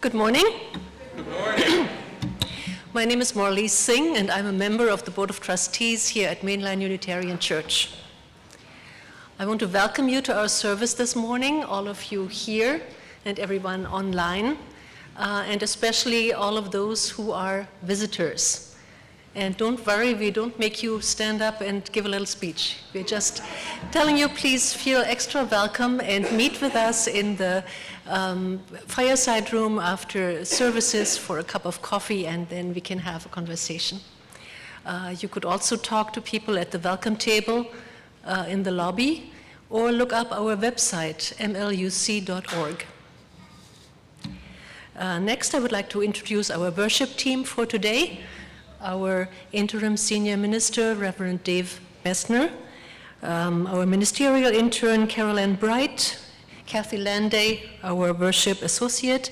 Good morning. Good morning. My name is Morley Singh, and I'm a member of the Board of Trustees here at Mainline Unitarian Church. I want to welcome you to our service this morning, all of you here and everyone online, and especially all of those who are visitors. And don't worry, we don't make you stand up and give a little speech. We're just telling you, please feel extra welcome and meet with us in the fireside room after services for a cup of coffee, and then we can have a conversation. You could also talk to people at the welcome table in the lobby, or look up our website, mluc.org. Next, I would like to introduce our worship team for today. Our interim senior minister, Reverend Dave Messner, our ministerial intern, Carol Ann Bright, Kathy Landay, our worship associate,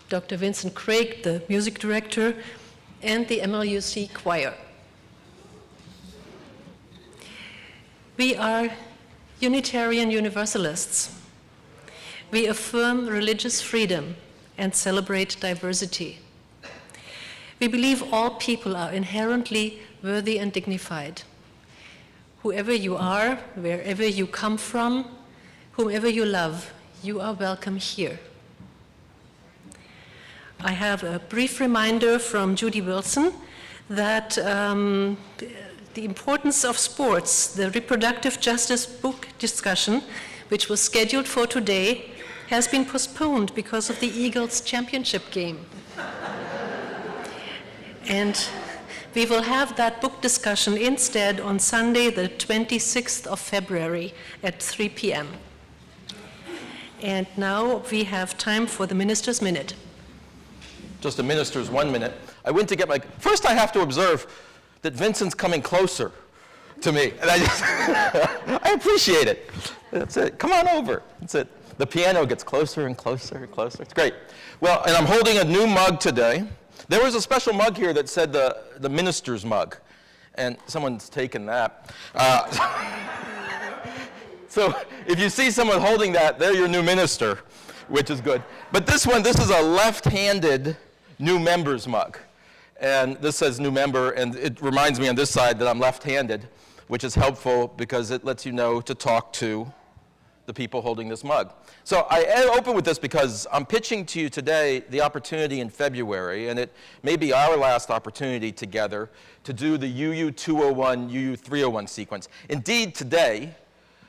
Dr. Vincent Craig, the music director, and the MLUC choir. We are Unitarian Universalists. We affirm religious freedom and celebrate diversity. We believe all people are inherently worthy and dignified. Whoever you are, wherever you come from, whomever you love, you are welcome here. I have a brief reminder from Judy Wilson that the importance of sports, the reproductive justice book discussion, which was scheduled for today, has been postponed because of the Eagles championship game. And we will have that book discussion instead on Sunday, the 26th of February at 3 p.m. And now we have time for the Minister's Minute. Just a minister's 1 minute. I went to get my, first I have to observe that Vincent's coming closer to me. And I appreciate it. That's it. Come on over. That's it. The piano gets closer and closer and closer. It's great. Well, and I'm holding a new mug today. There was a special mug here that said the minister's mug, and someone's taken that. So if you see someone holding that, they're your new minister, which is good. But this one, this is a left-handed new member's mug. And this says new member, and it reminds me on this side that I'm left-handed, which is helpful because it lets you know to talk to the people holding this mug. So I open with this because I'm pitching to you today the opportunity in February, and it may be our last opportunity together to do the UU 201, UU 301 sequence. Indeed, today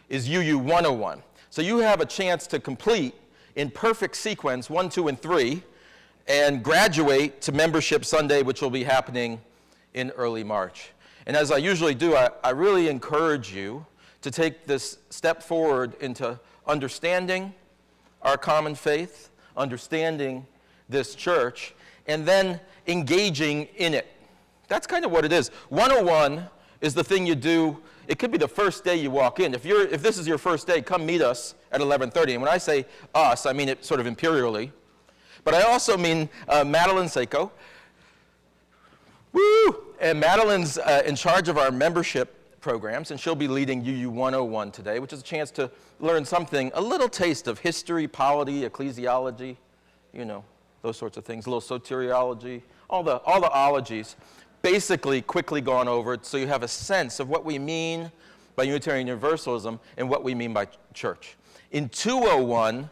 is UU 101. So you have a chance to complete in perfect sequence 1, 2, and 3, and graduate to Membership Sunday, which will be happening in early March. And as I usually do, I really encourage you to take this step forward into understanding our common faith, understanding this church, and then engaging in it. That's kind of what it is. 101 is the thing you do. It could be the first day you walk in. If this is your first day, come meet us at 11:30. And when I say us, I mean it sort of imperially. But I also mean Madeline Seiko. Woo! And Madeline's in charge of our membership programs, and she'll be leading UU 101 today, which is a chance to learn something, a little taste of history, polity, ecclesiology, you know, those sorts of things, a little soteriology, all the ologies, basically quickly gone over so you have a sense of what we mean by Unitarian Universalism and what we mean by church. In 201,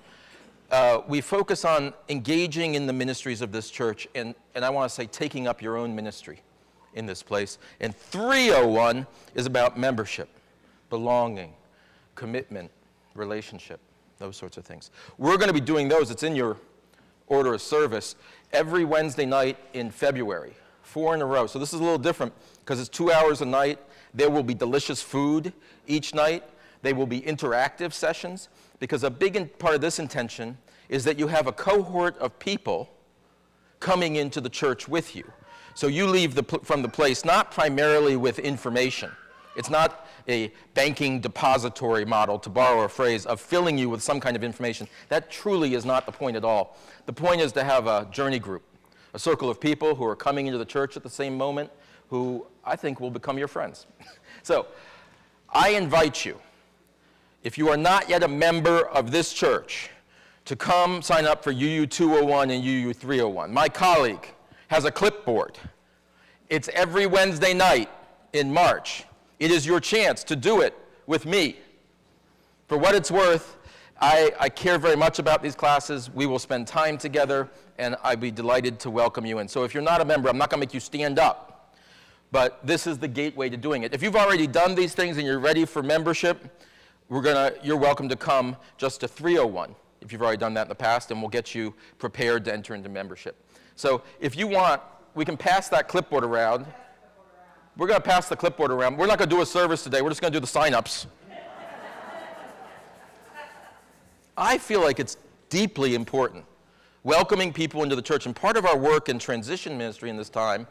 we focus on engaging in the ministries of this church, and I want to say taking up your own ministry in this place. And 301 is about membership, belonging, commitment, relationship, those sorts of things. We're going to be doing those. It's in your order of service every Wednesday night in February, 4 in a row. So this is a little different because it's 2 hours a night. There will be delicious food each night. They will be interactive sessions because a big part of this intention is that you have a cohort of people coming into the church with you. So you leave from the place not primarily with information. It's not a banking depository model, to borrow a phrase, of filling you with some kind of information. That truly is not the point at all. The point is to have a journey group, a circle of people who are coming into the church at the same moment, who I think will become your friends. So I invite you, if you are not yet a member of this church, to come sign up for UU 201 and UU 301. My colleague has a clipboard. It's every Wednesday night in March. It is your chance to do it with me. For what it's worth, I care very much about these classes. We will spend time together, and I'd be delighted to welcome you in. So if you're not a member, I'm not going to make you stand up, but this is the gateway to doing it. If you've already done these things and you're ready for membership, you're welcome to come just to 301 if you've already done that in the past, and we'll get you prepared to enter into membership. So if you want, we can pass that clipboard around. We're going to pass the clipboard around. We're not going to do a service today. We're just going to do the sign-ups. I feel like it's deeply important, welcoming people into the church. And part of our work in transition ministry in this time,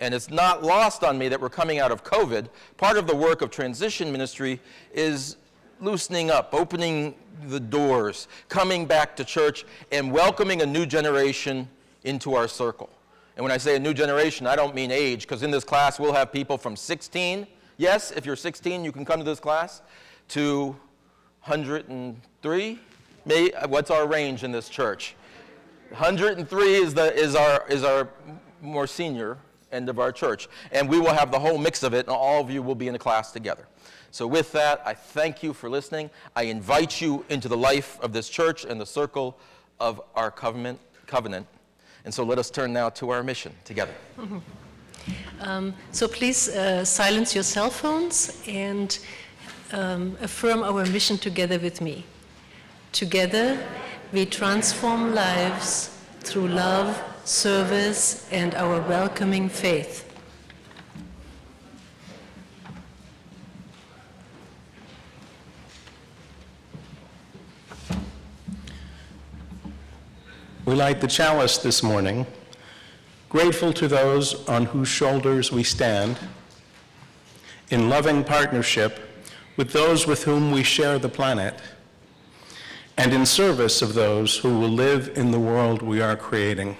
and it's not lost on me that we're coming out of COVID, part of the work of transition ministry is loosening up, opening the doors, coming back to church, and welcoming a new generation into our circle. And when I say a new generation, I don't mean age, because in this class we'll have people from 16, yes, if you're 16, you can come to this class, to 103. What's our range in this church? 103 is our more senior end of our church. And we will have the whole mix of it, and all of you will be in the class together. So with that, I thank you for listening. I invite you into the life of this church and the circle of our covenant. And so let us turn now to our mission together. So please silence your cell phones and affirm our mission together with me. Together, we transform lives through love, service, and our welcoming faith. We light the chalice this morning, grateful to those on whose shoulders we stand, in loving partnership with those with whom we share the planet, and in service of those who will live in the world we are creating.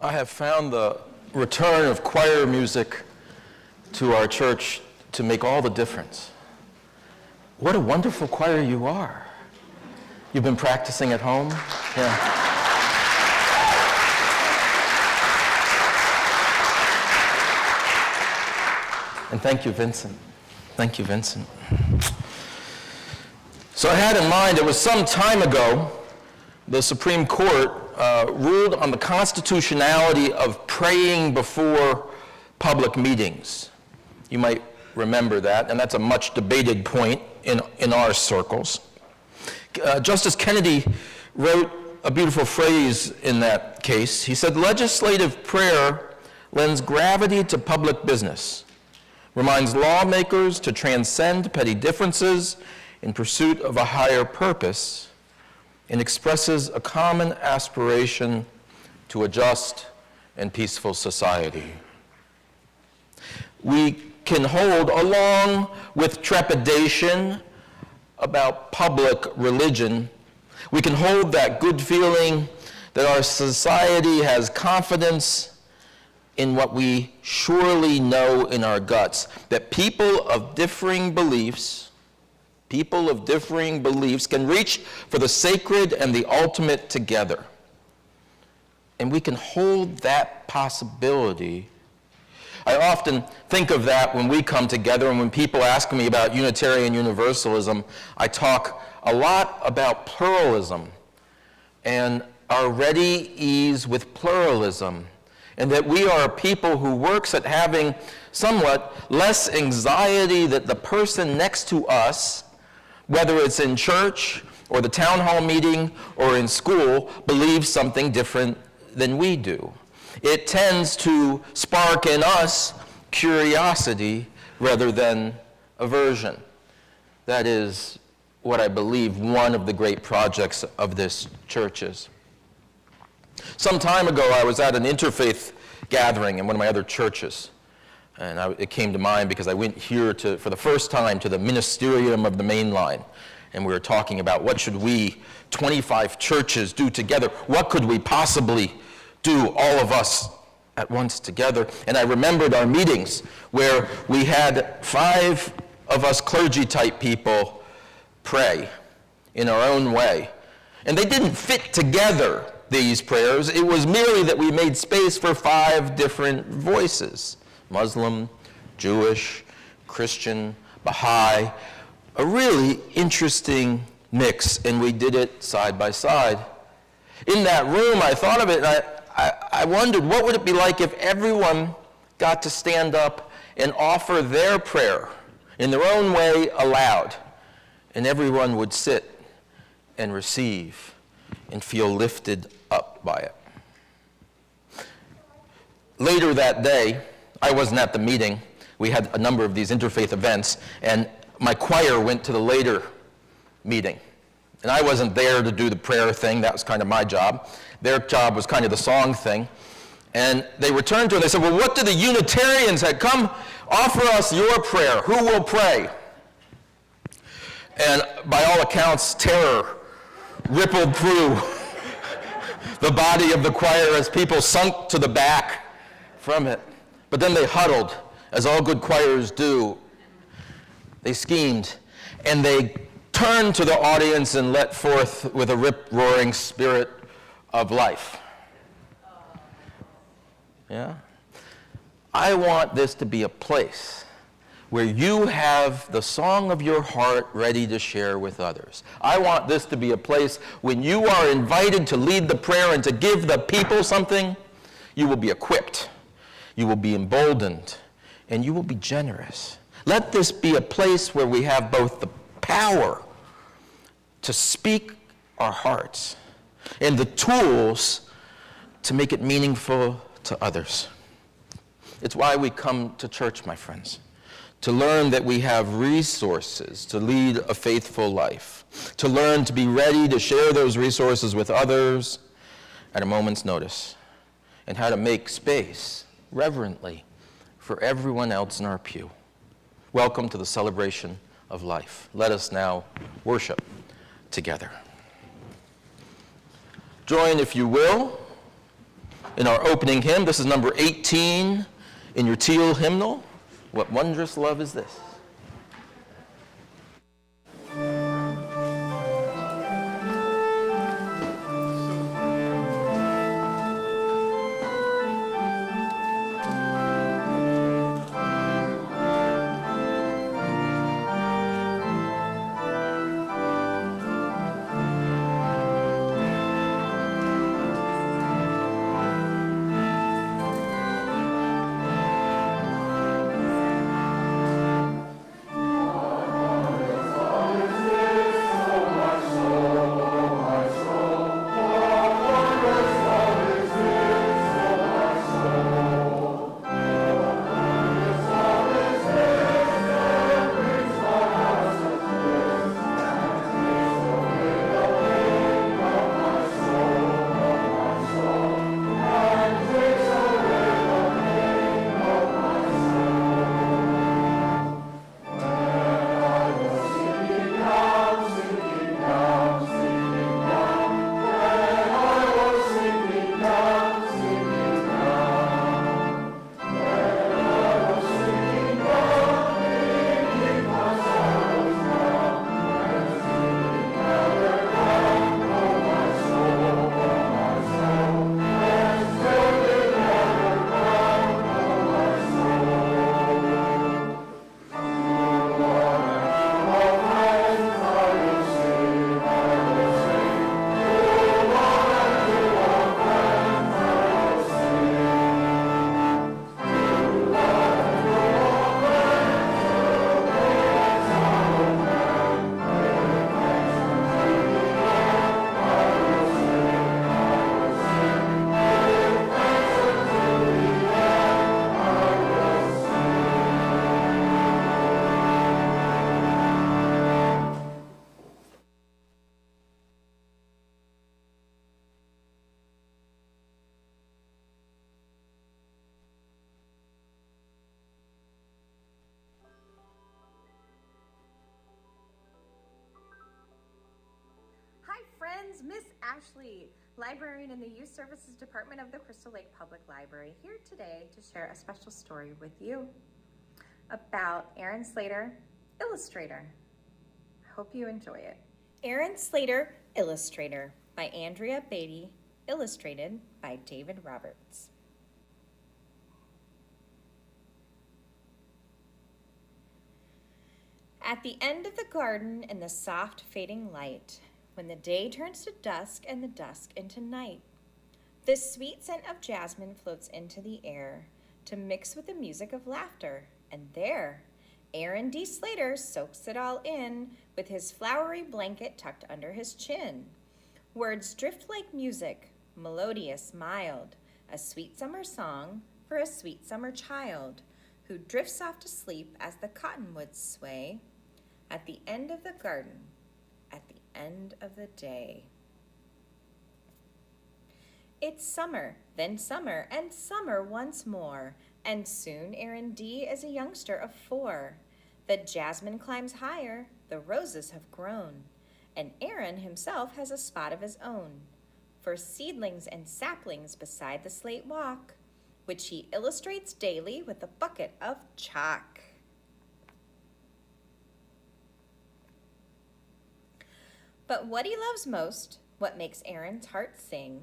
I have found the return of choir music to our church to make all the difference. What a wonderful choir you are. You've been practicing at home? Yeah. And thank you, Vincent. Thank you, Vincent. So I had in mind, it was some time ago, the Supreme Court ruled on the constitutionality of praying before public meetings. You might remember that, and that's a much debated point in our circles. Justice Kennedy wrote a beautiful phrase in that case. He said, "Legislative prayer lends gravity to public business, reminds lawmakers to transcend petty differences in pursuit of a higher purpose, and expresses a common aspiration to a just and peaceful society." We can hold, along with trepidation about public religion, we can hold that good feeling that our society has confidence in what we surely know in our guts, that people of differing beliefs can reach for the sacred and the ultimate together. And we can hold that possibility. I often think of that when we come together, and when people ask me about Unitarian Universalism, I talk a lot about pluralism and our ready ease with pluralism, and that we are a people who works at having somewhat less anxiety that the person next to us, whether it's in church or the town hall meeting or in school, believes something different than we do. It tends to spark in us curiosity rather than aversion. That is what I believe one of the great projects of this church is. Some time ago, I was at an interfaith gathering in one of my other churches. And it came to mind because I went here for the first time to the ministerium of the main line. And we were talking about what should we, 25 churches, do together? What could we possibly do, all of us at once together? And I remembered our meetings where we had 5 of us clergy-type people pray in our own way. And they didn't fit together, these prayers. It was merely that we made space for 5 different voices: Muslim, Jewish, Christian, Baha'i, a really interesting mix, and we did it side by side. In that room, I thought of it, and I wondered, what would it be like if everyone got to stand up and offer their prayer in their own way aloud, and everyone would sit and receive and feel lifted up by it. Later that day, I wasn't at the meeting. We had a number of these interfaith events, and my choir went to the later meeting. And I wasn't there to do the prayer thing. That was kind of my job. Their job was kind of the song thing. And they returned to it, and they said, "Well, what do the Unitarians have? Come, offer us your prayer. Who will pray?" And by all accounts, terror rippled through the body of the choir as people sunk to the back from it. But then they huddled, as all good choirs do. They schemed, and they turned to the audience and let forth with a rip-roaring spirit of life. Yeah? I want this to be a place where you have the song of your heart ready to share with others. I want this to be a place when you are invited to lead the prayer and to give the people something, you will be equipped, you will be emboldened, and you will be generous. Let this be a place where we have both the power to speak our hearts and the tools to make it meaningful to others. It's why we come to church, my friends, to learn that we have resources to lead a faithful life, to learn to be ready to share those resources with others at a moment's notice, and how to make space reverently for everyone else in our pew. Welcome to the celebration of life. Let us now worship together. Join, if you will, in our opening hymn. This is number 18 in your teal hymnal. What wondrous love is this? Friends, Miss Ashley, librarian in the Youth Services Department of the Crystal Lake Public Library, here today to share a special story with you about Aaron Slater, illustrator. I hope you enjoy it. Aaron Slater, illustrator, by Andrea Beatty, illustrated by David Roberts. At the end of the garden in the soft fading light, when the day turns to dusk and the dusk into night, the sweet scent of jasmine floats into the air to mix with the music of laughter, and there, Aaron D. Slater soaks it all in with his flowery blanket tucked under his chin. Words drift like music, melodious, mild, a sweet summer song for a sweet summer child who drifts off to sleep as the cottonwoods sway at the end of the garden, at the end of the day. It's summer, then summer, and summer once more, and soon Aaron D. is a youngster of 4. The jasmine climbs higher, the roses have grown, and Aaron himself has a spot of his own, for seedlings and saplings beside the slate walk, which he illustrates daily with a bucket of chalk. But what he loves most, what makes Aaron's heart sing,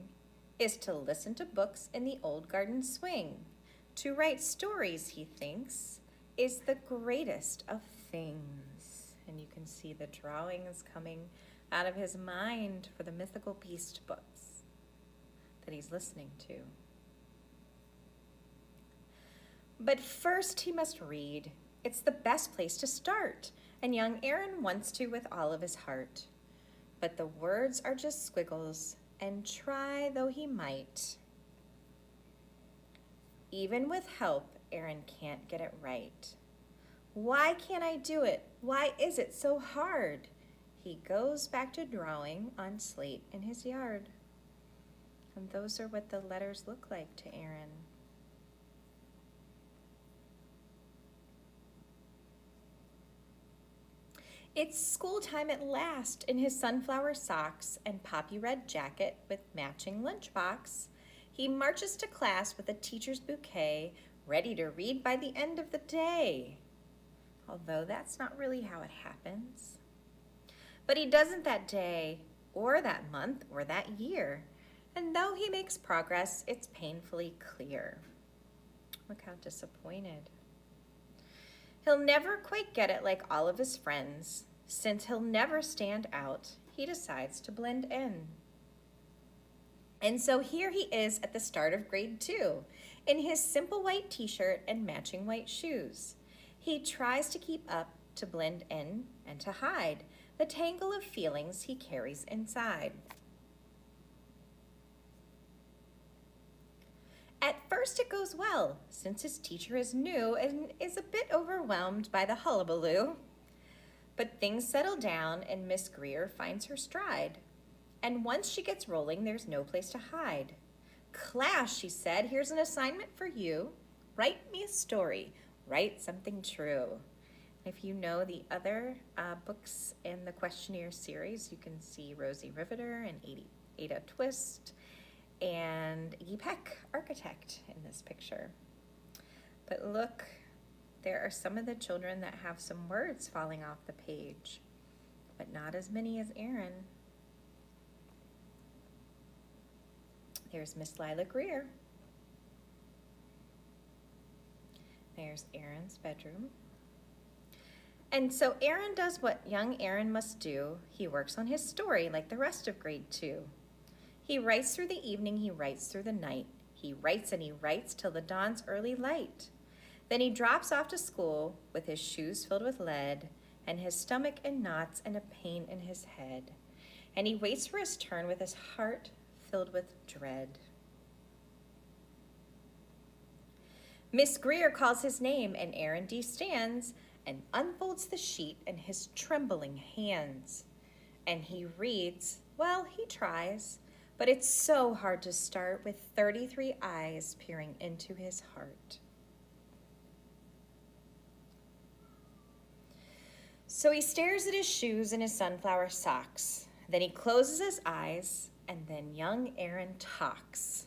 is to listen to books in the old garden swing. To write stories, he thinks, is the greatest of things. And you can see the drawings coming out of his mind for the mythical beast books that he's listening to. But first he must read. It's the best place to start, and young Aaron wants to with all of his heart. But the words are just squiggles, and try though he might. Even with help, Aaron can't get it right. Why can't I do it? Why is it so hard? He goes back to drawing on slate in his yard. And those are what the letters look like to Aaron. It's school time at last. In his sunflower socks and poppy red jacket with matching lunchbox, He marches to class with a teacher's bouquet, ready to read by the end of the day. Although that's not really how it happens. But he doesn't that day, or that month, or that year. And though he makes progress, it's painfully clear. Look how disappointed. He'll never quite get it like all of his friends. Since he'll never stand out, he decides to blend in. And so here he is at the start of grade 2, in his simple white t-shirt and matching white shoes. He tries to keep up, to blend in, and to hide the tangle of feelings he carries inside. At first it goes well, since his teacher is new and is a bit overwhelmed by the hullabaloo. But things settle down and Miss Greer finds her stride. And once she gets rolling, there's no place to hide. "Class," she said, "here's an assignment for you. Write me a story. Write something true." If you know the other books in the questionnaire series, you can see Rosie Riveter and Ada Twist and Iggy Peck, architect, in this picture. But look, there are some of the children that have some words falling off the page, but not as many as Aaron. There's Miss Lila Greer. There's Aaron's bedroom. And so Aaron does what young Aaron must do. He works on his story like the rest of grade 2. He writes through the evening, he writes through the night. He writes and he writes till the dawn's early light. Then he drops off to school with his shoes filled with lead and his stomach in knots and a pain in his head. And he waits for his turn with his heart filled with dread. Miss Greer calls his name and Aaron D. stands and unfolds the sheet in his trembling hands. And he reads, well, he tries, but it's so hard to start with 33 eyes peering into his heart. So he stares at his shoes and his sunflower socks. Then he closes his eyes, and then young Aaron talks.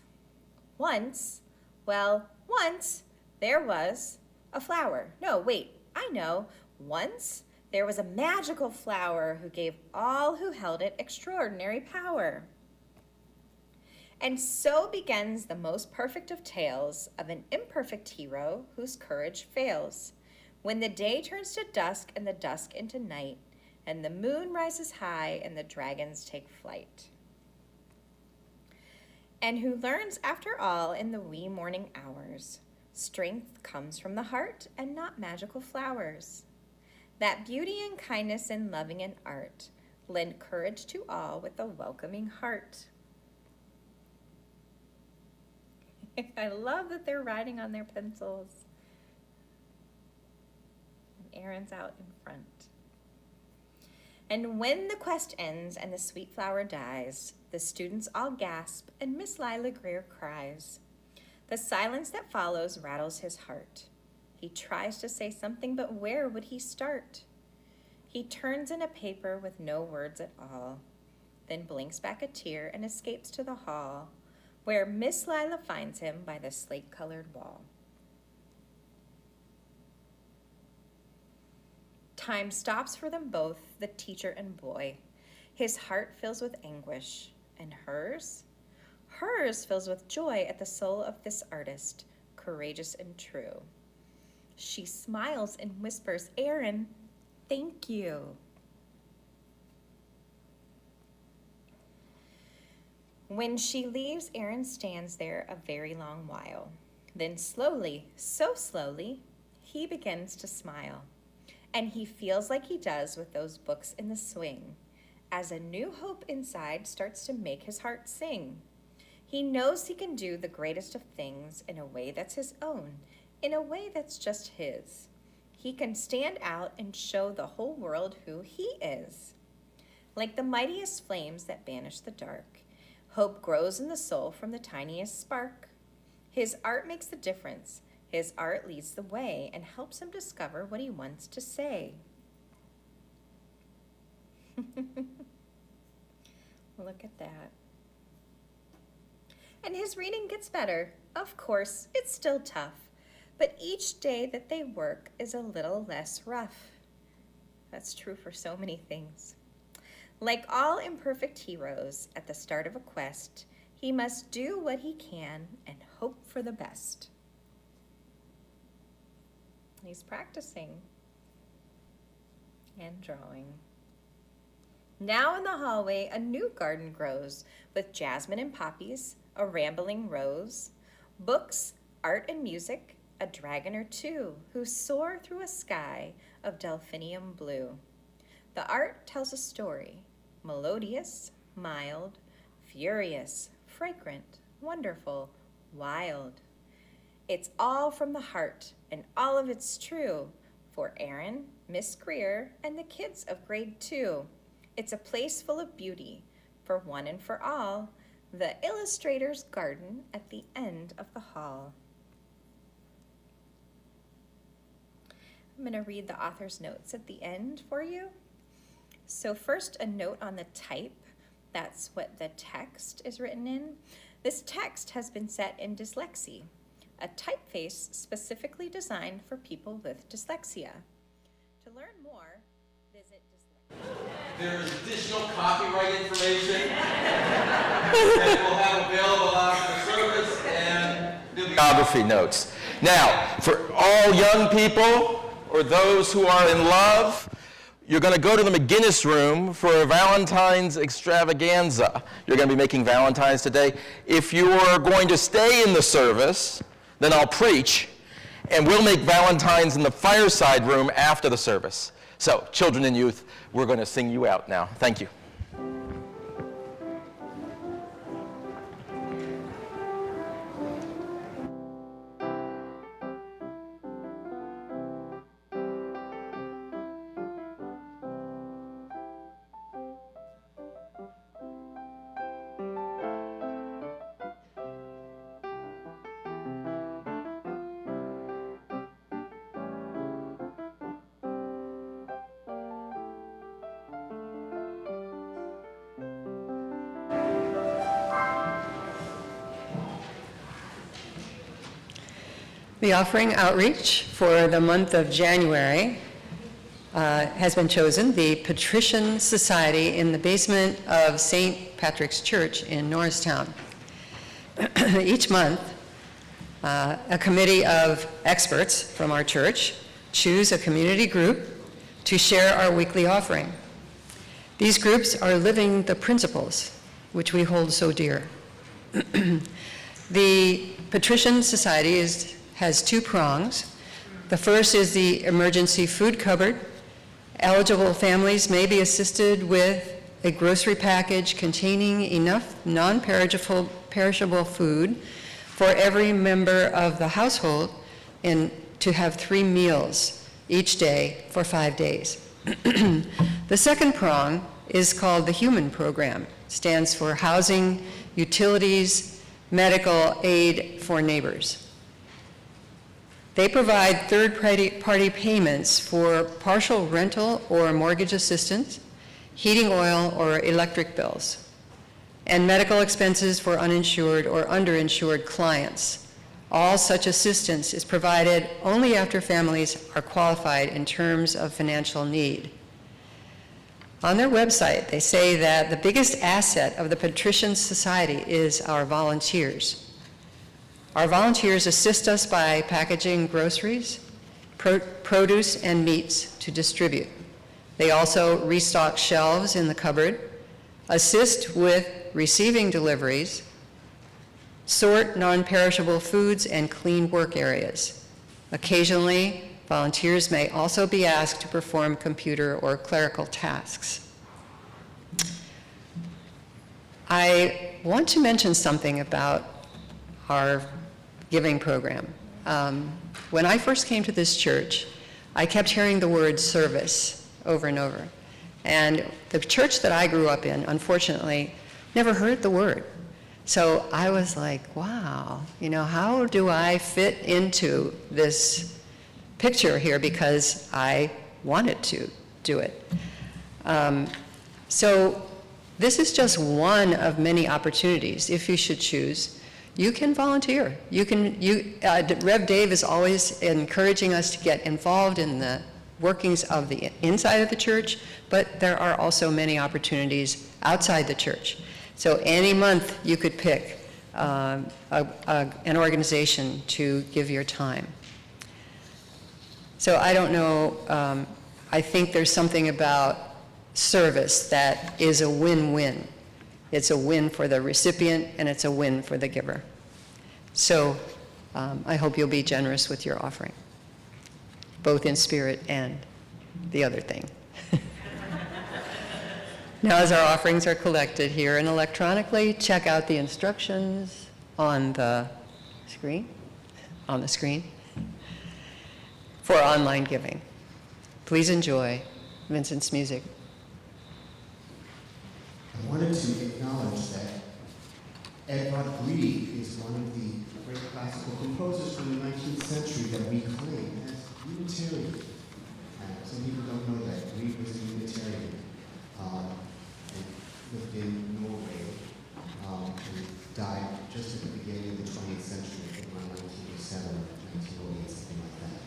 Once, there was a flower. No, wait, I know. Once there was a magical flower who gave all who held it extraordinary power. And so begins the most perfect of tales of an imperfect hero whose courage fails. When the day turns to dusk and the dusk into night, and the moon rises high and the dragons take flight. And who learns after all in the wee morning hours, strength comes from the heart and not magical flowers. That beauty and kindness and loving and art lend courage to all with a welcoming heart. I love that they're writing on their pencils. And Aaron's out in front. And when the quest ends and the sweet flower dies, the students all gasp and Miss Lila Greer cries. The silence that follows rattles his heart. He tries to say something, but where would he start? He turns in a paper with no words at all, then blinks back a tear and escapes to the hall, where Miss Lila finds him by the slate-colored wall. Time stops for them both, the teacher and boy. His heart fills with anguish, and hers? Hers fills with joy at the soul of this artist, courageous and true. She smiles and whispers, "Aaron, thank you." When she leaves, Aaron stands there a very long while. Then slowly, so slowly, he begins to smile. And he feels like he does with those books in the swing, as a new hope inside starts to make his heart sing. He knows he can do the greatest of things in a way that's his own, in a way that's just his. He can stand out and show the whole world who he is. Like the mightiest flames that banish the dark, hope grows in the soul from the tiniest spark. His art makes the difference. His art leads the way and helps him discover what he wants to say. Look at that. and his reading gets better. Of course, it's still tough, but each day that they work is a little less rough. That's true for so many things. Like all imperfect heroes at the start of a quest, he must do what he can and hope for the best. He's practicing and drawing. Now in the hallway, a new garden grows with jasmine and poppies, a rambling rose, books, art and music, a dragon or two who soar through a sky of delphinium blue. The art tells a story, melodious, mild, furious, fragrant, wonderful, wild. It's all from the heart, and all of it's true for Aaron, Miss Greer, and the kids of grade 2. It's a place full of beauty for one and for all, the illustrator's garden at the end of the hall. I'm going to read the author's notes at the end for you. So first, a note on the type. That's what the text is written in. This text has been set in dyslexia, a typeface specifically designed for people with dyslexia. To learn more, visit dyslexia. There is additional copyright information that we'll have available after the service and bibliography notes. Now, for all young people or those who are in love, you're going to go to the McGinnis room for a Valentine's extravaganza. You're going to be making Valentines today. If you're going to stay in the service, then I'll preach, and we'll make Valentines in the fireside room after the service. So, children and youth, we're going to sing you out now. Thank you. The offering outreach for the month of January has been chosen, the Patrician Society in the basement of St. Patrick's Church in Norristown. Each month, a committee of experts from our church choose a community group to share our weekly offering. These groups are living the principles which we hold so dear. The Patrician Society has two prongs. The first is the emergency food cupboard. Eligible families may be assisted with a grocery package containing enough non-perishable food for every member of the household and to have 3 meals each day for 5 days. The second prong is called the Human Program. It stands for Housing, Utilities, Medical Aid for Neighbors. They provide third-party payments for partial rental or mortgage assistance, heating oil or electric bills, and medical expenses for uninsured or underinsured clients. All such assistance is provided only after families are qualified in terms of financial need. On their website, they say that the biggest asset of the Patrician Society is our volunteers. Our volunteers assist us by packaging groceries, produce, and meats to distribute. They also restock shelves in the cupboard, assist with receiving deliveries, sort non-perishable foods, and clean work areas. Occasionally, volunteers may also be asked to perform computer or clerical tasks. I want to mention something about our giving program. When I first came to this church, I kept hearing the word service over and over. And the church that I grew up in, unfortunately, never heard the word. So I was like, wow, how do I fit into this picture here, because I wanted to do it. So this is just one of many opportunities, if you should choose, you can volunteer. Rev Dave is always encouraging us to get involved in the workings of the inside of the church, but there are also many opportunities outside the church. So any month you could pick an organization to give your time. So I don't know, I think there's something about service that is a win-win. It's a win for the recipient and it's a win for the giver. So I hope you'll be generous with your offering, both in spirit and the other thing. Now, as our offerings are collected here and electronically, check out the instructions on the screen, for online giving. Please enjoy Vincent's music. I wanted to acknowledge that Edvard Grieg is one of the great classical composers from the 19th century that we claim as Unitarian. Some people don't know that. Grieg was a Unitarian. Lived in Norway and died just at the beginning of the 20th century, I think around 1907, 1908, something like that.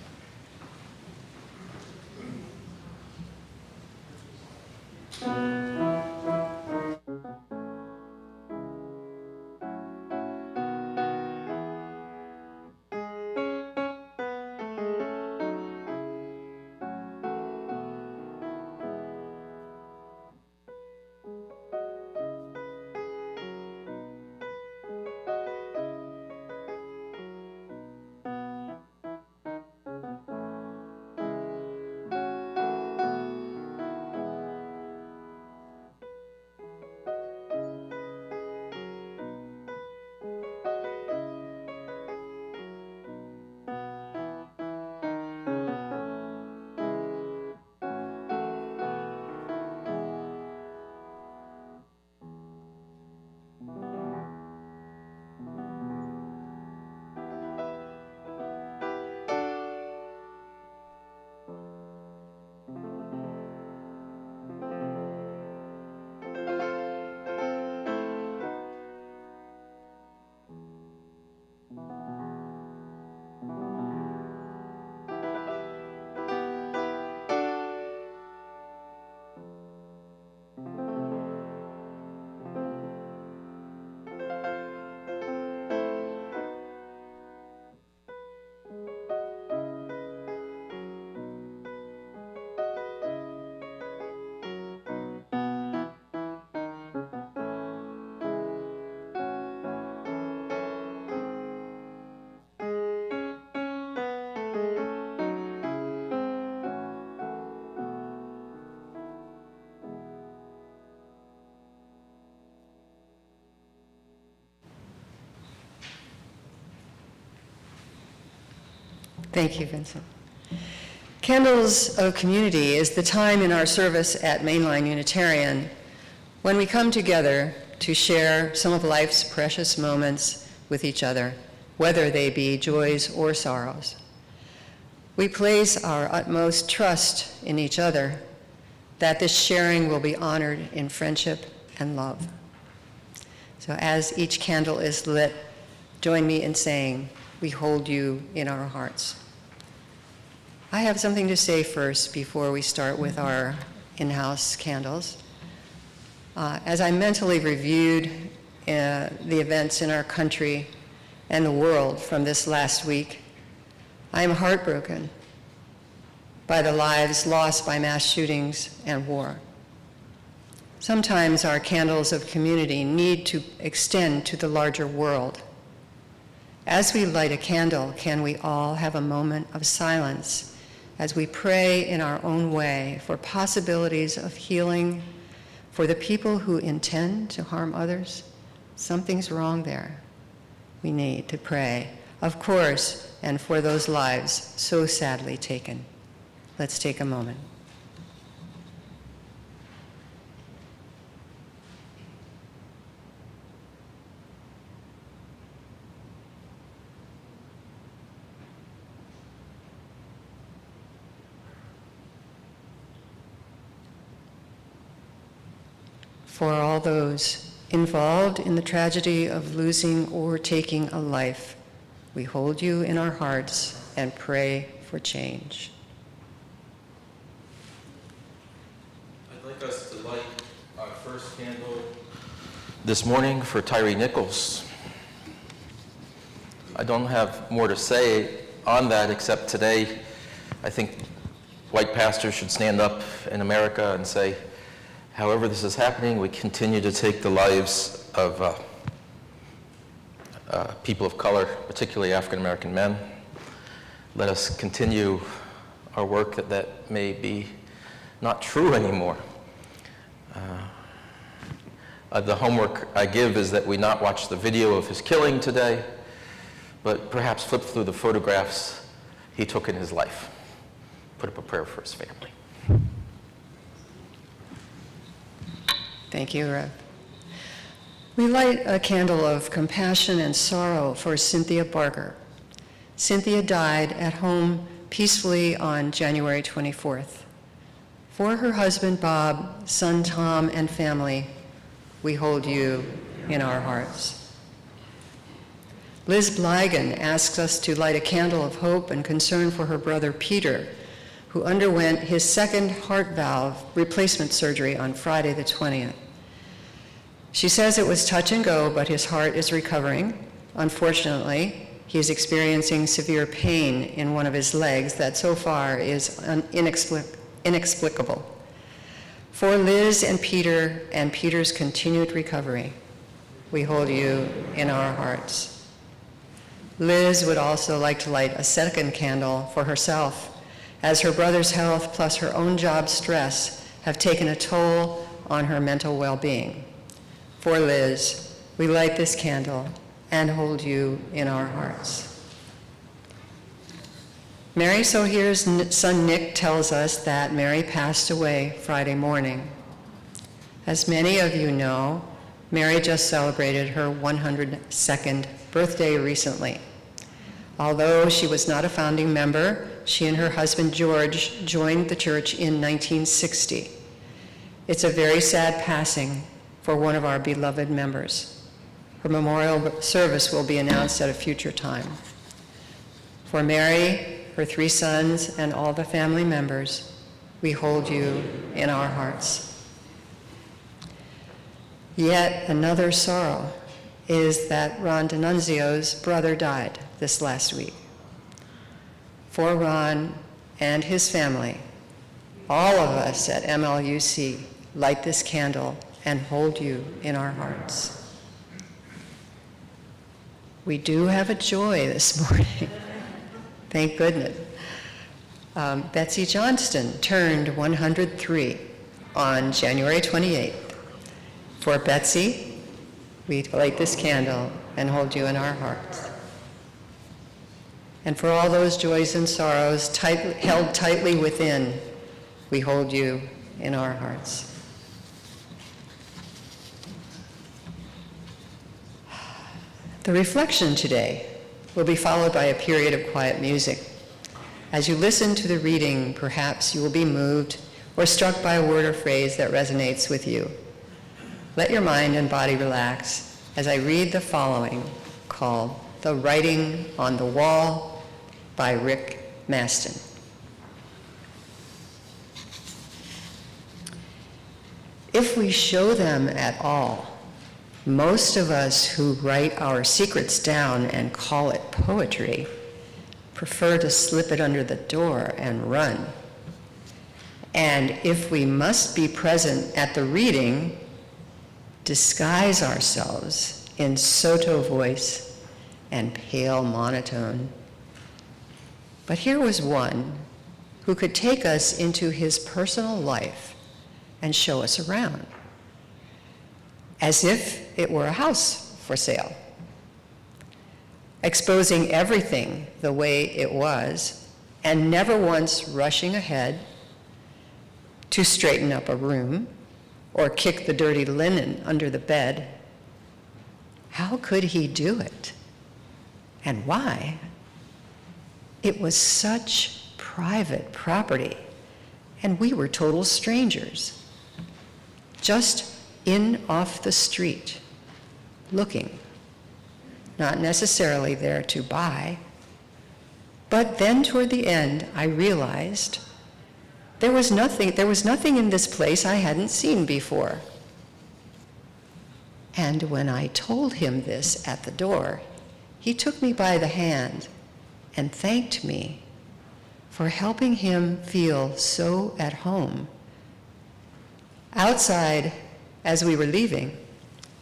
Thank you, Vincent. Candles of Community is the time in our service at Mainline Unitarian when we come together to share some of life's precious moments with each other, whether they be joys or sorrows. We place our utmost trust in each other that this sharing will be honored in friendship and love. So as each candle is lit, join me in saying, we hold you in our hearts. I have something to say first before we start with our in-house candles. As I mentally reviewed the events in our country and the world from this last week, I am heartbroken by the lives lost by mass shootings and war. Sometimes our candles of community need to extend to the larger world. As we light a candle, can we all have a moment of silence as we pray in our own way for possibilities of healing for the people who intend to harm others? Something's wrong there. We need to pray, of course, and for those lives so sadly taken. Let's take a moment. For all those involved in the tragedy of losing or taking a life, we hold you in our hearts and pray for change. I'd like us to light our first candle this morning for Tyree Nichols. I don't have more to say on that except today I think white pastors should stand up in America and say, however this is happening, we continue to take the lives of people of color, particularly African American men. Let us continue our work that may be not true anymore. The homework I give is that we not watch the video of his killing today, but perhaps flip through the photographs he took in his life. Put up a prayer for his family. Thank you, Rev. We light a candle of compassion and sorrow for Cynthia Barker. Cynthia died at home peacefully on January 24th. For her husband, Bob, son, Tom, and family, we hold you in our hearts. Liz Blygan asks us to light a candle of hope and concern for her brother, Peter, who underwent his second heart valve replacement surgery on Friday the 20th. She says it was touch and go, but his heart is recovering. Unfortunately, he is experiencing severe pain in one of his legs that so far is inexplicable. For Liz and Peter's continued recovery, we hold you in our hearts. Liz would also like to light a second candle for herself, as her brother's health plus her own job stress have taken a toll on her mental well-being. For Liz, we light this candle and hold you in our hearts. Mary Sohir's son Nick tells us that Mary passed away Friday morning. As many of you know, Mary just celebrated her 102nd birthday recently. Although she was not a founding member, she and her husband George joined the church in 1960. It's a very sad passing for one of our beloved members. Her memorial service will be announced at a future time. For Mary, her 3 sons, and all the family members, we hold you in our hearts. Yet another sorrow is that Ron D'Annunzio's brother died this last week. For Ron and his family, all of us at MLUC light this candle and hold you in our hearts. We do have a joy this morning. Thank goodness. Betsy Johnston turned 103 on January 28th. For Betsy, we light this candle and hold you in our hearts. And for all those joys and sorrows held tightly within, we hold you in our hearts. The reflection today will be followed by a period of quiet music. As you listen to the reading, perhaps you will be moved or struck by a word or phrase that resonates with you. Let your mind and body relax as I read the following, called The Writing on the Wall by Rick Maston. If we show them at all, most of us who write our secrets down and call it poetry prefer to slip it under the door and run. And if we must be present at the reading, disguise ourselves in Soto voice and pale monotone. But here was one who could take us into his personal life and show us around, as if it were a house for sale, exposing everything the way it was and never once rushing ahead to straighten up a room or kick the dirty linen under the bed. How could he do it? And why? It was such private property, and we were total strangers. Just in off the street, looking, not necessarily there to buy. But then toward the end, I realized there was nothing in this place I hadn't seen before. And when I told him this at the door, he took me by the hand and thanked me for helping him feel so at home. Outside, as we were leaving,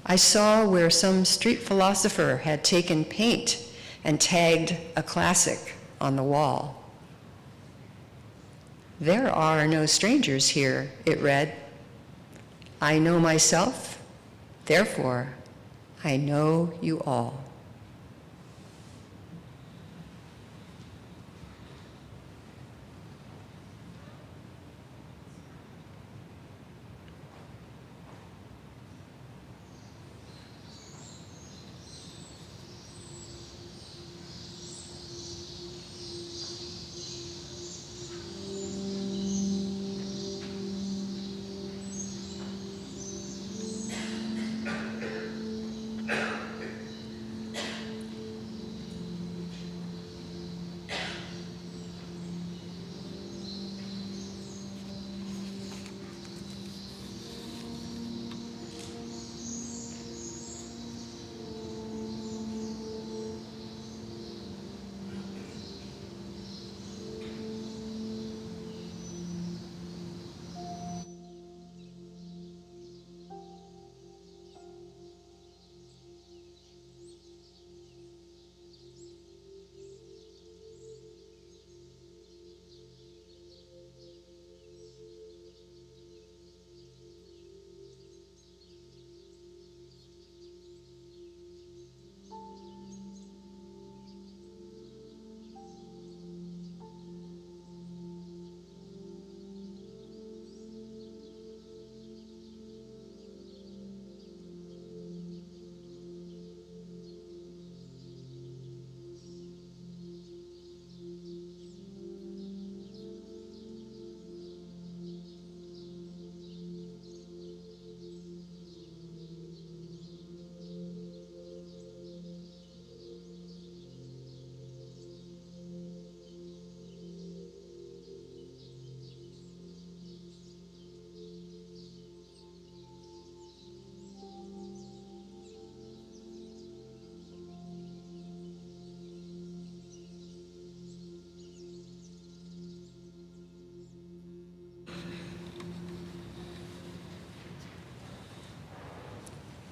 I saw where some street philosopher had taken paint and tagged a classic on the wall. "There are no strangers here," it read. "I know myself, therefore I know you all."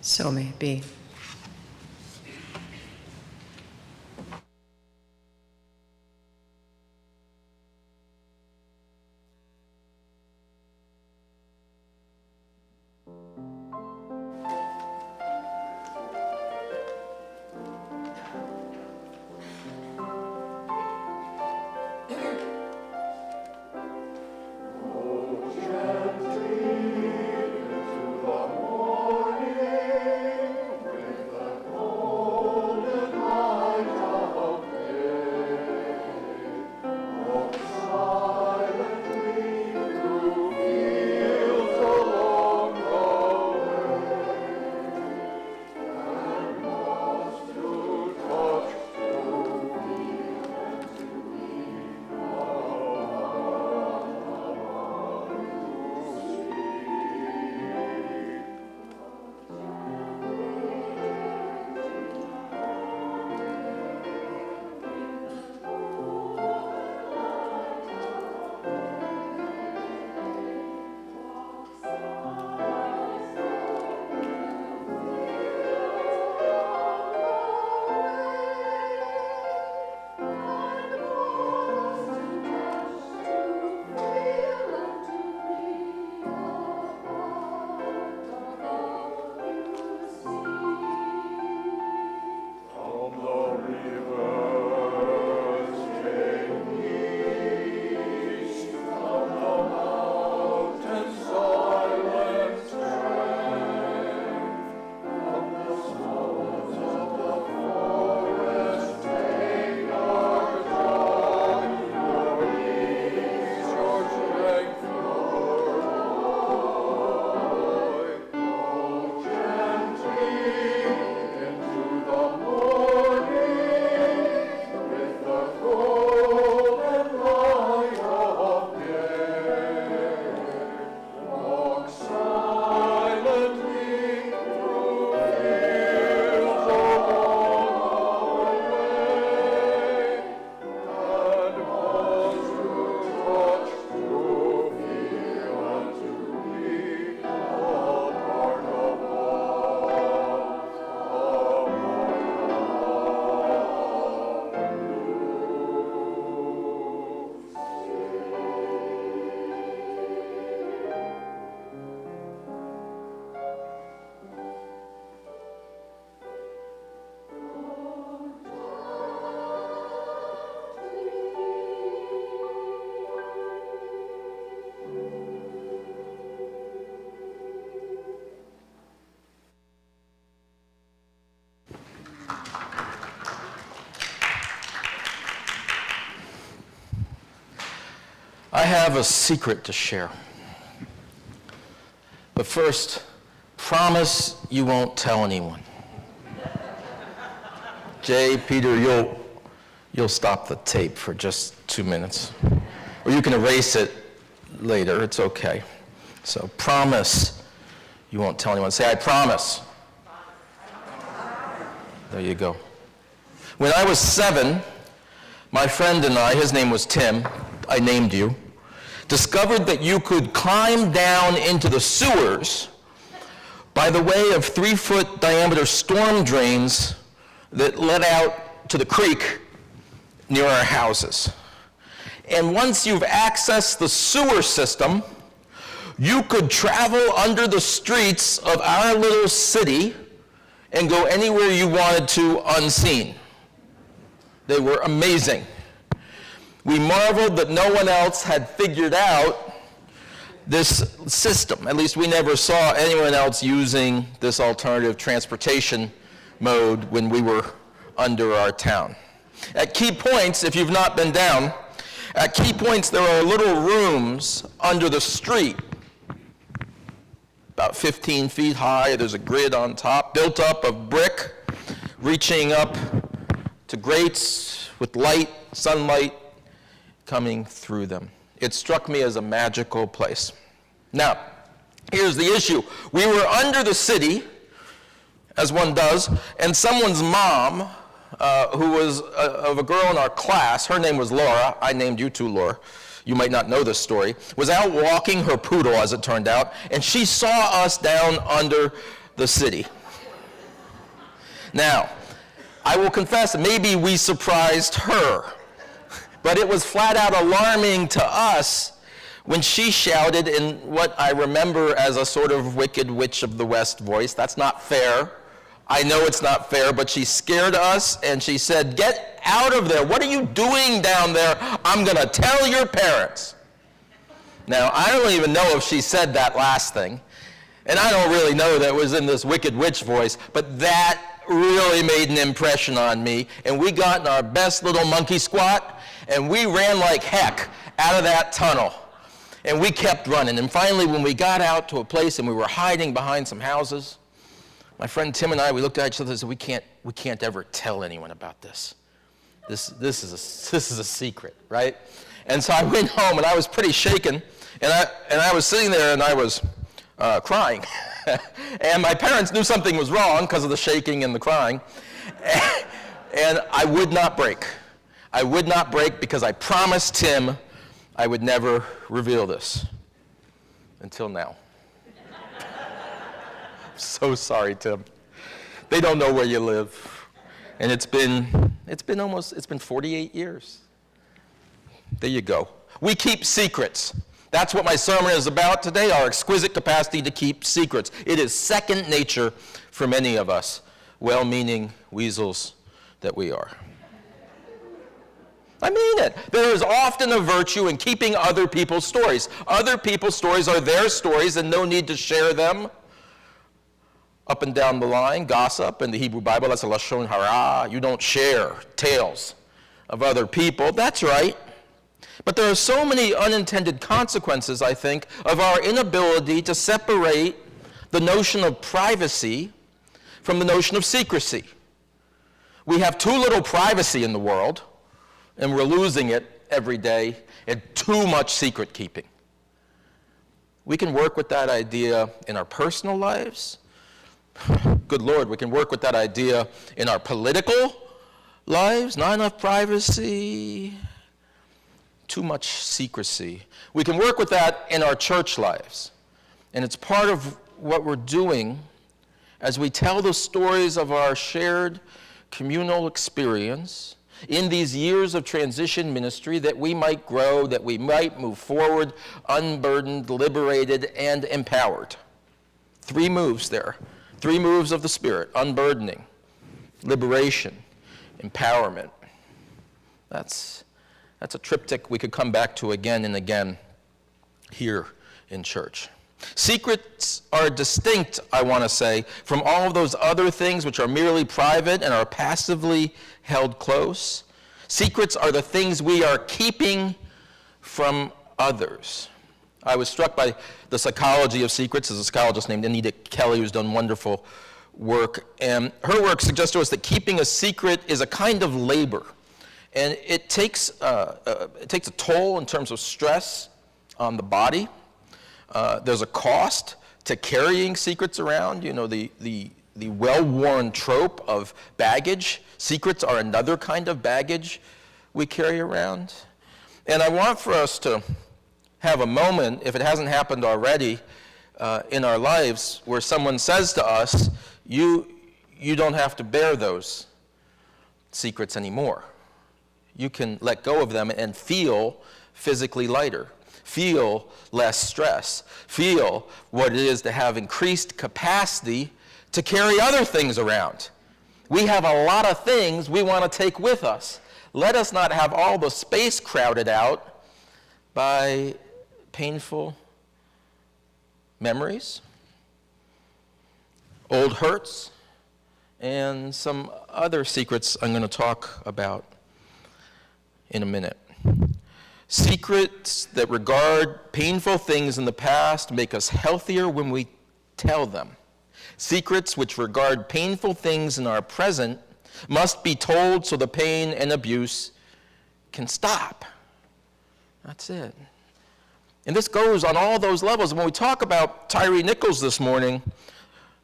So may it be. Gently into the morning, have a secret to share. But first, promise you won't tell anyone. Jay, Peter, you'll stop the tape for just 2 minutes. Or you can erase it later, it's okay. So promise you won't tell anyone. Say, I promise. There you go. When I was 7, my friend and I, his name was Tim, I named you, discovered that you could climb down into the sewers by the way of 3-foot diameter storm drains that led out to the creek near our houses. And once you've accessed the sewer system, you could travel under the streets of our little city and go anywhere you wanted to unseen. They were amazing. We marveled that no one else had figured out this system. At least we never saw anyone else using this alternative transportation mode when we were under our town. At key points, if you've not been down, at key points there are little rooms under the street, about 15 feet high. There's a grid on top, built up of brick, reaching up to grates with light, sunlight coming through them. It struck me as a magical place. Now, here's the issue. We were under the city, as one does, and someone's mom, who was of a girl in our class, her name was Laura, I named you too, Laura, you might not know this story, was out walking her poodle, as it turned out, and she saw us down under the city. Now, I will confess, maybe we surprised her, but it was flat out alarming to us when she shouted in what I remember as a sort of Wicked Witch of the West voice, "That's not fair. I know it's not fair," but she scared us and she said, "Get out of there. What are you doing down there? I'm going to tell your parents." Now, I don't even know if she said that last thing, and I don't really know that it was in this Wicked Witch voice, but that really made an impression on me, and we got in our best little monkey squat, and we ran like heck out of that tunnel. And we kept running. And finally, when we got out to a place and we were hiding behind some houses, my friend Tim and I, we looked at each other and said, we can't ever tell anyone about this. This is a secret, right? And so I went home and I was pretty shaken, and I was sitting there and I was crying. And my parents knew something was wrong because of the shaking and the crying. And I would not break. I would not break because I promised Tim I would never reveal this. Until now. I'm so sorry, Tim. They don't know where you live. And it's been 48 years. There you go. We keep secrets. That's what my sermon is about today, our exquisite capacity to keep secrets. It is second nature for many of us, well-meaning weasels that we are. I mean it. There is often a virtue in keeping other people's stories. Other people's stories are their stories and no need to share them. Up and down the line, gossip in the Hebrew Bible, that's a lashon hara. You don't share tales of other people. That's right. But there are so many unintended consequences, I think, of our inability to separate the notion of privacy from the notion of secrecy. We have too little privacy in the world, and we're losing it every day, and too much secret keeping. We can work with that idea in our personal lives. Good Lord, we can work with that idea in our political lives. Not enough privacy, too much secrecy. We can work with that in our church lives. And it's part of what we're doing as we tell the stories of our shared communal experience in these years of transition ministry, that we might grow, that we might move forward, unburdened, liberated, and empowered. 3 moves there. 3 moves of the Spirit: unburdening, liberation, empowerment. That's a triptych we could come back to again and again here in church. Secrets are distinct, I want to say, from all of those other things which are merely private and are passively held close. Secrets are the things we are keeping from others. I was struck by the psychology of secrets. There's a psychologist named Anita Kelly who's done wonderful work. And her work suggests to us that keeping a secret is a kind of labor. And it takes a toll in terms of stress on the body. There's a cost to carrying secrets around. You know, the well-worn trope of baggage. Secrets are another kind of baggage we carry around. And I want for us to have a moment, if it hasn't happened already, in our lives where someone says to us, you don't have to bear those secrets anymore. You can let go of them and feel physically lighter, feel less stress, feel what it is to have increased capacity to carry other things around. We have a lot of things we want to take with us. Let us not have all the space crowded out by painful memories, old hurts, and some other secrets I'm going to talk about in a minute. Secrets that regard painful things in the past make us healthier when we tell them. Secrets which regard painful things in our present must be told so the pain and abuse can stop. That's it. And this goes on all those levels. When we talk about Tyree Nichols this morning,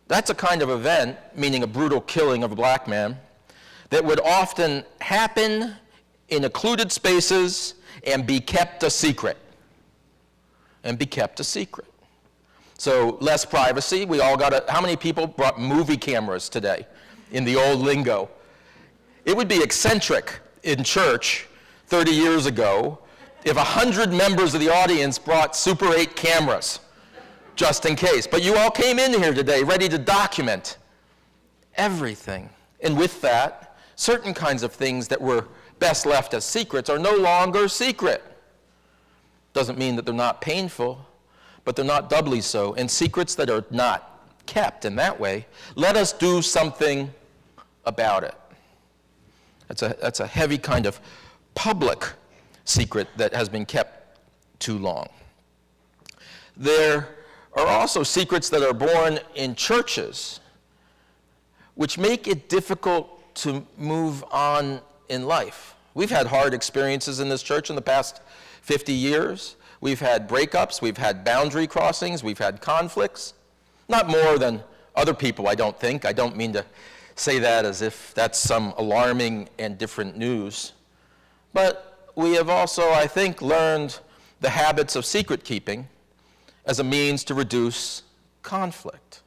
that's a kind of event, meaning a brutal killing of a black man, that would often happen in occluded spaces and be kept a secret. And be kept a secret. So less privacy. We all got how many people brought movie cameras today in the old lingo? It would be eccentric in church 30 years ago if 100 members of the audience brought Super 8 cameras, just in case. But you all came in here today ready to document everything. And with that, certain kinds of things that were best left as secrets are no longer secret. Doesn't mean that they're not painful, but they're not doubly so. And secrets that are not kept in that way, let us do something about it. That's a heavy kind of public secret that has been kept too long. There are also secrets that are born in churches, which make it difficult to move on in life. We've had hard experiences in this church in the past 50 years. We've had breakups, we've had boundary crossings, we've had conflicts. Not more than other people, I don't think. I don't mean to say that as if that's some alarming and different news. But we have also, I think, learned the habits of secret keeping as a means to reduce conflict.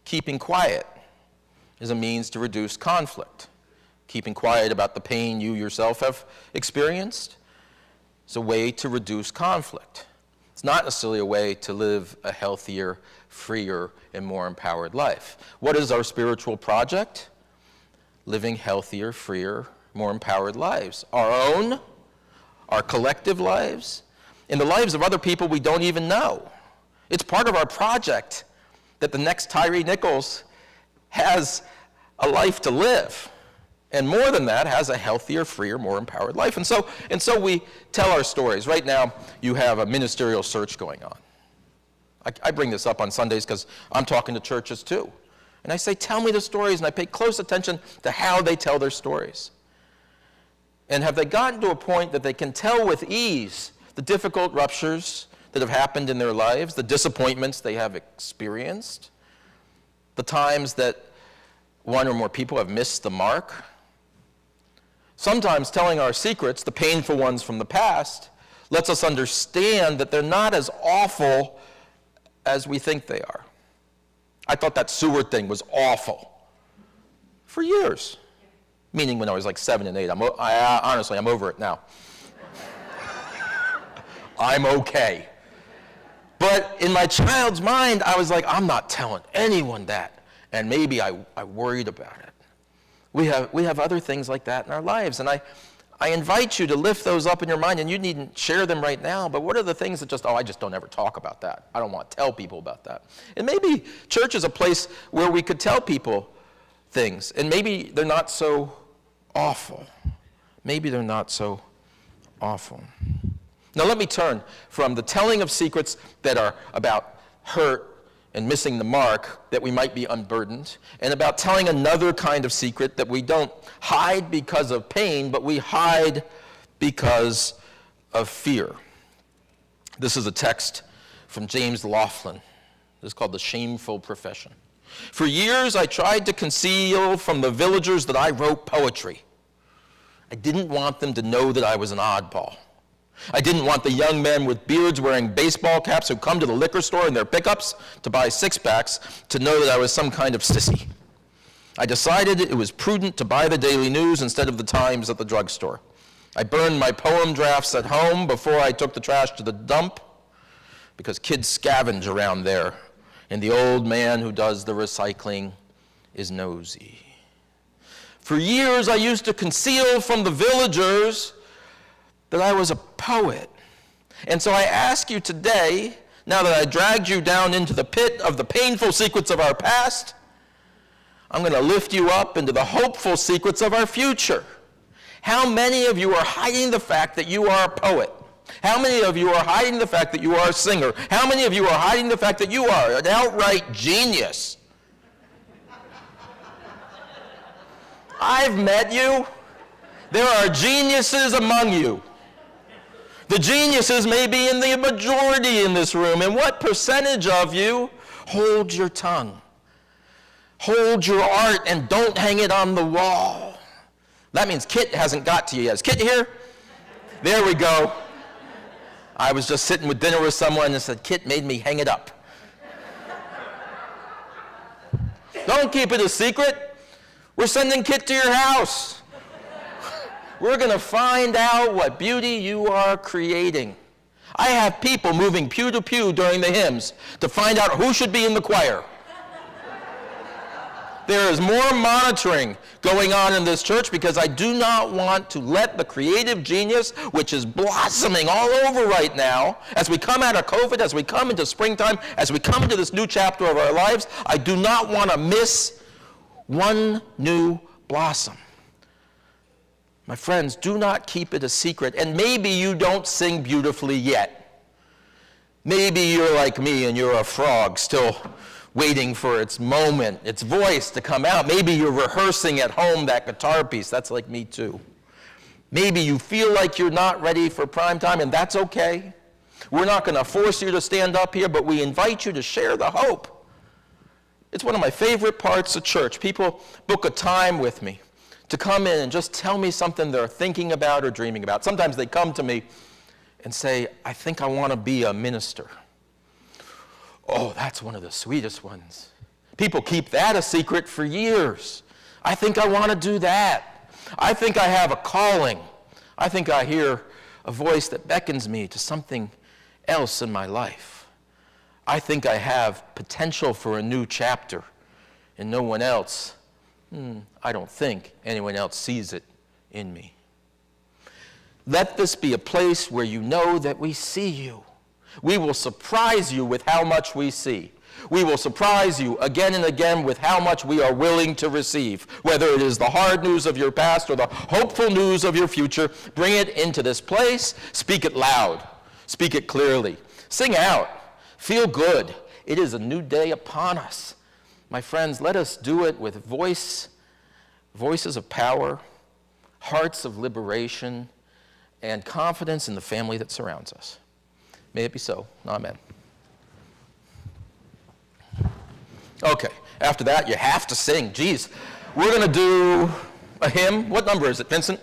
Keeping quiet is a means to reduce conflict. Keeping quiet about the pain you yourself have experienced is a way to reduce conflict. It's not necessarily a way to live a healthier, freer, and more empowered life. What is our spiritual project? Living healthier, freer, more empowered lives. Our own, our collective lives, and the lives of other people we don't even know. It's part of our project that the next Tyree Nichols has a life to live. And more than that, has a healthier, freer, more empowered life. And so we tell our stories. Right now, you have a ministerial search going on. I bring this up on Sundays because I'm talking to churches too. And I say, tell me the stories, and I pay close attention to how they tell their stories. And have they gotten to a point that they can tell with ease the difficult ruptures that have happened in their lives, the disappointments they have experienced, the times that one or more people have missed the mark? Sometimes telling our secrets, the painful ones from the past, lets us understand that they're not as awful as we think they are. I thought that Seward thing was awful for years, meaning when I was like 7 and 8. Honestly, I'm over it now. I'm okay. But in my child's mind, I was like, I'm not telling anyone that. And maybe I worried about it. We have other things like that in our lives. And I invite you to lift those up in your mind, and you needn't share them right now, but what are the things that I just don't ever talk about that. I don't want to tell people about that. And maybe church is a place where we could tell people things, and maybe they're not so awful. Maybe they're not so awful. Now let me turn from the telling of secrets that are about hurt and missing the mark, that we might be unburdened, and about telling another kind of secret that we don't hide because of pain, but we hide because of fear. This is a text from James Laughlin. This is called The Shameful Profession. For years, I tried to conceal from the villagers that I wrote poetry. I didn't want them to know that I was an oddball. I didn't want the young men with beards wearing baseball caps who come to the liquor store in their pickups to buy six-packs to know that I was some kind of sissy. I decided it was prudent to buy the Daily News instead of the Times at the drugstore. I burned my poem drafts at home before I took the trash to the dump, because kids scavenge around there, and the old man who does the recycling is nosy. For years, I used to conceal from the villagers that I was a poet. And so I ask you today, now that I dragged you down into the pit of the painful secrets of our past, I'm going to lift you up into the hopeful secrets of our future. How many of you are hiding the fact that you are a poet? How many of you are hiding the fact that you are a singer? How many of you are hiding the fact that you are an outright genius? I've met you. There are geniuses among you. The geniuses may be in the majority in this room. And what percentage of you hold your tongue? Hold your art and don't hang it on the wall. That means Kit hasn't got to you yet. Is Kit here? There we go. I was just sitting with dinner with someone and said, Kit made me hang it up. Don't keep it a secret. We're sending Kit to your house. We're going to find out what beauty you are creating. I have people moving pew to pew during the hymns to find out who should be in the choir. There is more monitoring going on in this church because I do not want to let the creative genius, which is blossoming all over right now, as we come out of COVID, as we come into springtime, as we come into this new chapter of our lives, I do not want to miss one new blossom. My friends, do not keep it a secret. And maybe you don't sing beautifully yet. Maybe you're like me and you're a frog still waiting for its moment, its voice to come out. Maybe you're rehearsing at home that guitar piece. That's like me too. Maybe you feel like you're not ready for prime time, and that's okay. We're not going to force you to stand up here, but we invite you to share the hope. It's one of my favorite parts of church. People book a time with me to come in and just tell me something they're thinking about or dreaming about. Sometimes they come to me and say, I think I want to be a minister. Oh, that's one of the sweetest ones. People keep that a secret for years. I think I want to do that. I think I have a calling. I think I hear a voice that beckons me to something else in my life. I think I have potential for a new chapter, and no one else, I don't think anyone else sees it in me. Let this be a place where you know that we see you. We will surprise you with how much we see. We will surprise you again and again with how much we are willing to receive. Whether it is the hard news of your past or the hopeful news of your future, bring it into this place. Speak it loud. Speak it clearly. Sing out. Feel good. It is a new day upon us. My friends, let us do it with voices of power, hearts of liberation, and confidence in the family that surrounds us. May it be so. Amen. Okay, after that, you have to sing. Geez, we're going to do a hymn. What number is it, Vincent?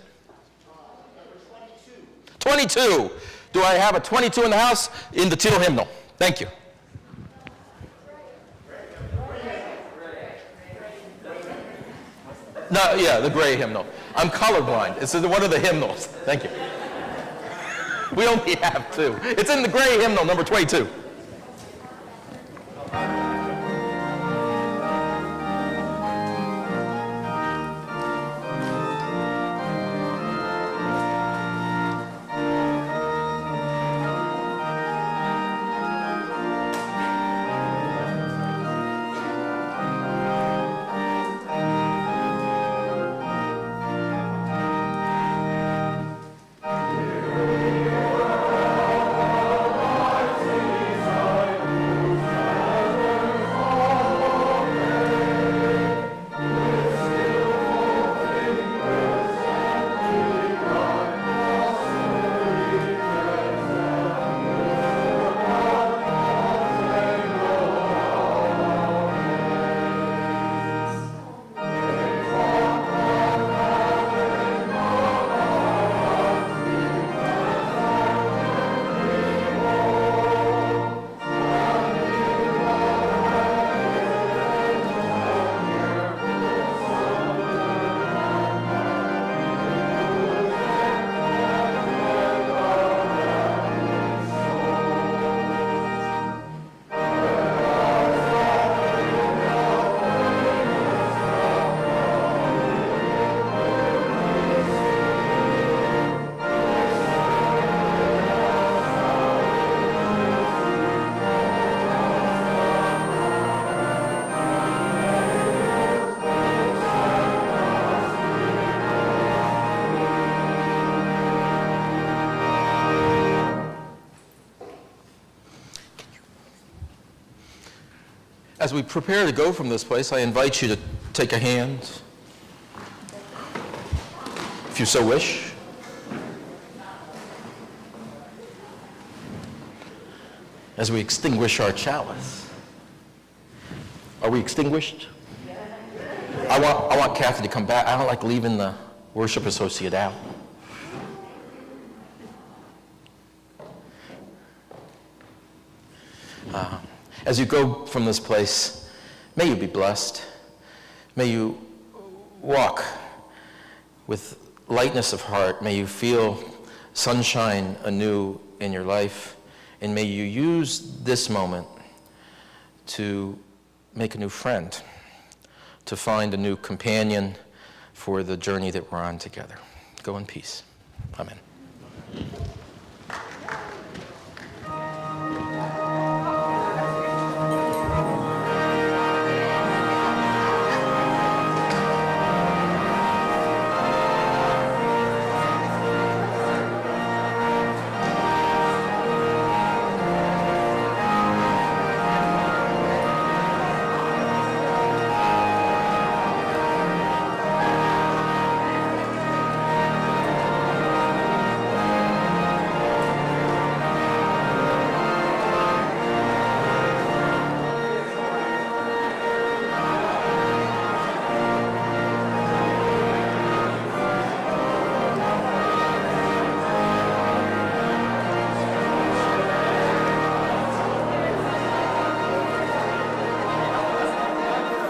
Number 22. 22. Do I have a 22 in the house? In the teal hymnal. Thank you. No, yeah, the gray hymnal. I'm colorblind. It's one of the hymnals. Thank you. We only have two. It's in the gray hymnal, number 22. As we prepare to go from this place, I invite you to take a hand, if you so wish. As we extinguish our chalice. Are we extinguished? I want Kathy to come back. I don't like leaving the worship associate out. As you go from this place, may you be blessed. May you walk with lightness of heart. May you feel sunshine anew in your life. And may you use this moment to make a new friend, to find a new companion for the journey that we're on together. Go in peace. Amen.